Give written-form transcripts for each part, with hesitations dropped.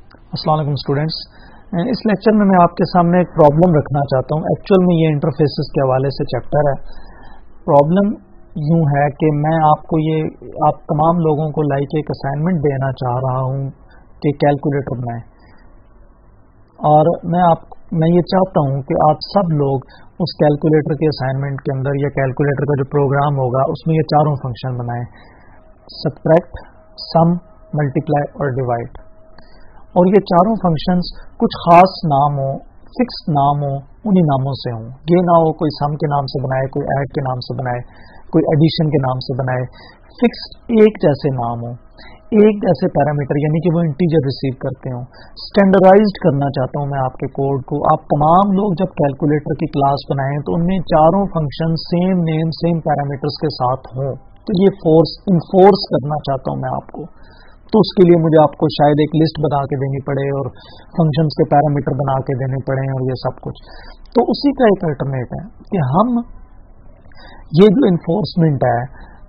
السلام علیکم اسٹوڈینٹس. اس لیکچر میں آپ کے سامنے ایک پرابلم رکھنا چاہتا ہوں. ایکچوئل میں یہ انٹرفیسز کے حوالے سے چیپٹر ہے. پرابلم یوں ہے کہ میں آپ تمام لوگوں کو ایک اسائنمنٹ دینا چاہ رہا ہوں کہ کیلکولیٹر بنائیں، اور میں یہ چاہتا ہوں کہ آپ سب لوگ اس کیلکولیٹر کے اسائنمنٹ کے اندر یا کیلکولیٹر کا جو پروگرام ہوگا اس میں یہ چاروں فنکشن بنائیں: سبٹریکٹ، سم، ملٹیپلائی اور ڈیوائڈ. اور یہ چاروں فنکشنز کچھ خاص نام ہوں، فکسڈ نام ہوں، انہی ناموں سے ہوں. یہ نہ ہو کوئی سم کے نام سے بنائے، کوئی ایڈ کے نام سے بنائے، کوئی ایڈیشن کے نام سے بنائے. فکسڈ ایک جیسے نام ہوں، ایک جیسے پیرامیٹر، یعنی کہ وہ انٹیجر ریسیو کرتے ہوں. اسٹینڈرڈائزڈ کرنا چاہتا ہوں میں آپ کے کوڈ کو. آپ تمام لوگ جب کیلکولیٹر کی کلاس بنائیں تو ان میں چاروں function same name same parameters کے ساتھ ہوں. تو یہ انفورس کرنا چاہتا ہوں میں آپ کو. تو اس کے لیے مجھے آپ کو شاید ایک لسٹ بنا کے دینی پڑے اور فنکشنز کے پیرامیٹر بنا کے دینے پڑے اور یہ سب کچھ. تو اسی کا ایک الٹرنیٹ ہے کہ ہم یہ جو انفورسمنٹ ہے،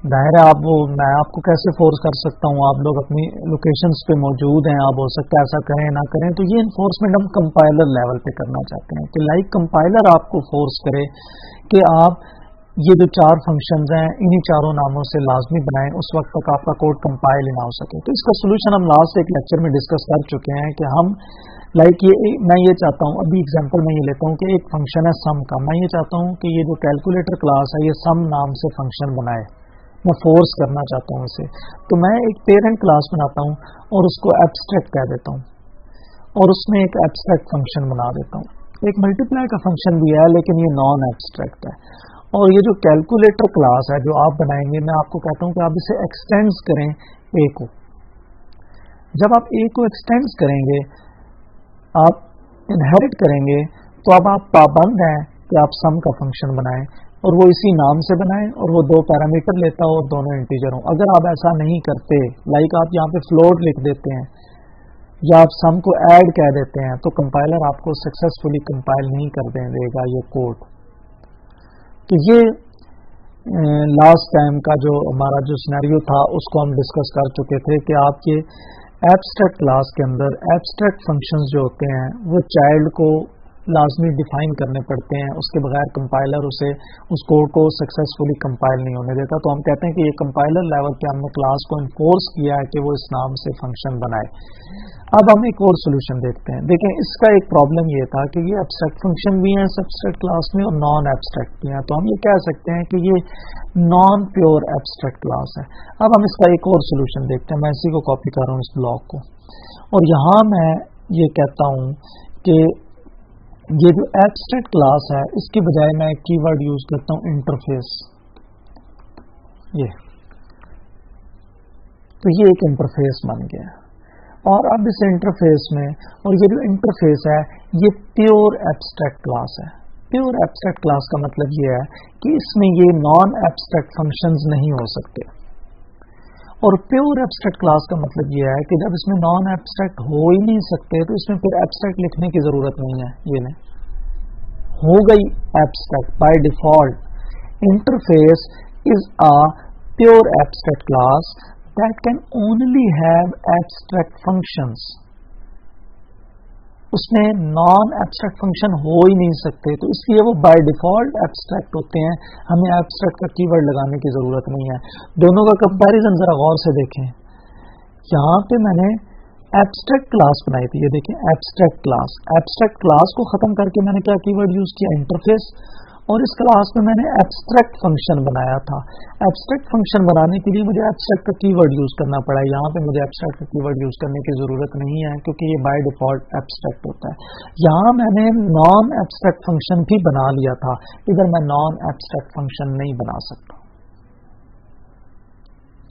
ظاہر ہے میں آپ کو کیسے فورس کر سکتا ہوں، آپ لوگ اپنی لوکیشنز پہ موجود ہیں، آپ ہو سکتا ہے ایسا کریں نہ کریں. تو یہ انفورسمنٹ ہم کمپائلر لیول پہ کرنا چاہتے ہیں کہ کمپائلر آپ کو فورس کرے کہ آپ یہ جو چار فنکشنز ہیں انہی چاروں ناموں سے لازمی بنائیں، اس وقت تک آپ کا کوڈ کمپائل ہی نہ ہو سکے. تو اس کا سولوشن ہم لاسٹ ایک لیکچر میں ڈسکس کر چکے ہیں کہ ہم میں یہ چاہتا ہوں، ابھی ایگزامپل میں یہ لیتا ہوں کہ ایک فنکشن ہے سم کا. میں یہ چاہتا ہوں کہ یہ جو کیلکولیٹر کلاس ہے یہ سم نام سے فنکشن بنائے. میں فورس کرنا چاہتا ہوں اسے. تو میں ایک پیرنٹ کلاس بناتا ہوں اور اس کو ایبسٹریکٹ کہہ دیتا ہوں، اور اس میں ایک ایبسٹریکٹ فنکشن بنا دیتا ہوں. ایک ملٹیپلائی کا فنکشن بھی ہے لیکن یہ نان ایبسٹریکٹ ہے. اور یہ جو کیلکولیٹر کلاس ہے جو آپ بنائیں گے، میں آپ کو کہتا ہوں کہ آپ اسے ایکسٹینڈ کریں اے کو. جب آپ اے کو ایکسٹینڈ کریں گے، آپ انہیرٹ کریں گے، تو اب آپ پابند ہیں کہ آپ سم کا فنکشن بنائیں اور وہ اسی نام سے بنائیں اور وہ دو پیرامیٹر لیتا ہو اور دونوں انٹیجر ہوں. اگر آپ ایسا نہیں کرتے، آپ یہاں پہ فلوٹ لکھ دیتے ہیں یا آپ سم کو ایڈ کہہ دیتے ہیں، تو کمپائلر آپ کو سکسیسفلی کمپائل نہیں کر دے گا یہ کوڈ. تو یہ لاسٹ ٹائم کا جو ہمارا جو سینیریو تھا اس کو ہم ڈسکس کر چکے تھے کہ آپ کے ایبسٹریکٹ کلاس کے اندر ایبسٹریکٹ فنکشنز جو ہوتے ہیں وہ چائلڈ کو لازمی ڈیفائن کرنے پڑتے ہیں، اس کے بغیر کمپائلر اس کوڈ کو سکسیسفلی کمپائل نہیں ہونے دیتا. تو ہم کہتے ہیں کہ یہ کمپائلر لیول پہ ہم نے کلاس کو انفورس کیا ہے کہ وہ اس نام سے فنکشن بنائے. اب ہم ایک اور سولوشن دیکھتے ہیں. دیکھیں، اس کا ایک پرابلم یہ تھا کہ یہ ایبسٹریکٹ فنکشن بھی ہیں سبسٹریکٹ کلاس میں اور نان ایبسٹریکٹ بھی ہیں. تو ہم یہ کہہ سکتے ہیں کہ یہ نان پیور ایبسٹریکٹ کلاس ہے. اب ہم اس کا ایک اور سولوشن دیکھتے ہیں. میں اسی کو کاپی کر رہا ہوں، اس بلاک کو، اور یہاں میں یہ کہتا ہوں کہ یہ جو ایبسٹریکٹ کلاس ہے اس کی بجائے میں ایک کی ورڈ یوز کرتا ہوں انٹرفیس. تو یہ ایک انٹرفیس بن گیا. اور اب اس انٹرفیس میں، اور یہ جو انٹرفیس ہے یہ پیور ایبسٹریکٹ کلاس ہے. پیور ایبسٹریکٹ کلاس کا مطلب یہ ہے کہ اس میں یہ نان ایبسٹریکٹ فنکشنز نہیں ہو سکتے. اور پیور ایبسٹریکٹ کلاس کا مطلب یہ ہے کہ جب اس میں نان ایبسٹریکٹ ہو ہی نہیں سکتے تو اس میں پھر ایبسٹریکٹ لکھنے کی ضرورت نہیں ہے. یہ نہیں ہو گئی abstract by default. Interface is a pure abstract class that can only have abstract functions. اس میں نان ایبسٹریکٹ فنکشن ہو ہی نہیں سکتے، تو اس لیے وہ بائی ڈیفالٹ ایبسٹریکٹ ہوتے ہیں. ہمیں ایبسٹریکٹ کا کی ورڈ لگانے کی ضرورت نہیں ہے. دونوں کا کمپیریزن ذرا غور سے دیکھیں. یہاں پہ میں نے ایبسٹریکٹ کلاس بنائی تھی، یہ دیکھیں ایبسٹریکٹ کلاس کو ختم کر کے میں نے کیا کی ورڈ یوز کیا؟ انٹرفیس. اور اس کلاس میں نے ایبسٹریکٹ فنکشن بنایا تھا. ایبسٹریکٹ فنکشن بنانے کے لیے مجھے ایبسٹریکٹ کا کی ورڈ یوز کرنا پڑا. یہاں پہ مجھے ایبسٹریکٹ کا کی ورڈ یوز کرنے کی ضرورت نہیں ہے کیونکہ یہ بائی ڈیفالٹ ایبسٹریکٹ ہوتا ہے. یہاں میں نے نان ایبسٹریکٹ فنکشن بھی بنا لیا تھا، ادھر میں نان ایبسٹریکٹ فنکشن نہیں بنا سکتا.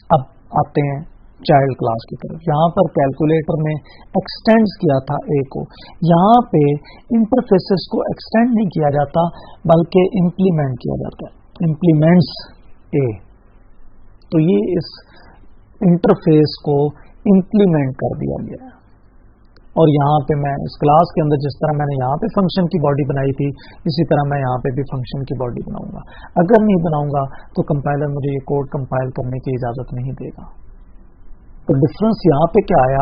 اب آتے ہیں چائلڈ کلاس کی طرف. یہاں پر کیلکولیٹر نے ایکسٹینڈ کیا تھا اے کو. یہاں پہ انٹرفیسز کو ایکسٹینڈ نہیں کیا جاتا بلکہ امپلیمنٹ کیا جاتا ہے. امپلیمنٹس اے. تو یہ اس انٹرفیس کو امپلیمنٹ کر دیا گیا ہے. اور یہاں پہ میں اس کلاس کے اندر جس طرح میں نے یہاں پہ فنکشن کی باڈی بنائی تھی اسی طرح میں یہاں پہ بھی فنکشن کی باڈی بناؤں گا. اگر نہیں بناؤں گا تو کمپائلر مجھے یہ کوڈ کمپائل کرنے کی اجازت نہیں دے گا. تو ڈفرنس یہاں پہ کیا آیا